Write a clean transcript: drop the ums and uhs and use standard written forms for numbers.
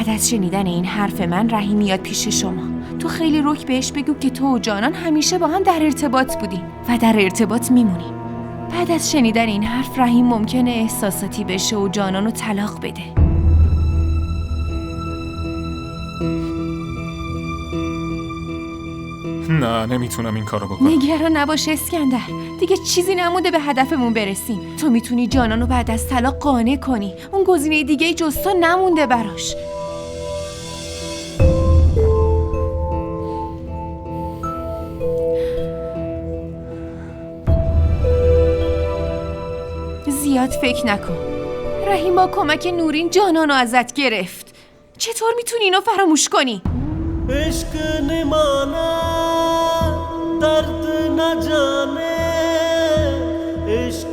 بعد از شنیدن این حرف من رحیم میاد پیش شما. تو خیلی رک بهش بگو که تو و جانان همیشه با هم در ارتباط بودین و در ارتباط میمونین. بعد از شنیدن این حرف رحیم ممکنه احساساتی بشه و جانانو طلاق بده. نه نمیتونم این کارو بکنم. نگران نباش اسکندر، دیگه چیزی نمونده به هدفمون برسیم. تو میتونی جانانو بعد از طلاق قانع کنی. اون گزینه دیگه جز تو نمونده براش. زیاد فکر نکن. رحیم با کمک نورین جانانو ازت گرفت. چطور میتونی اینو فراموش کنی؟ عشق نمانا درد نجانے عشق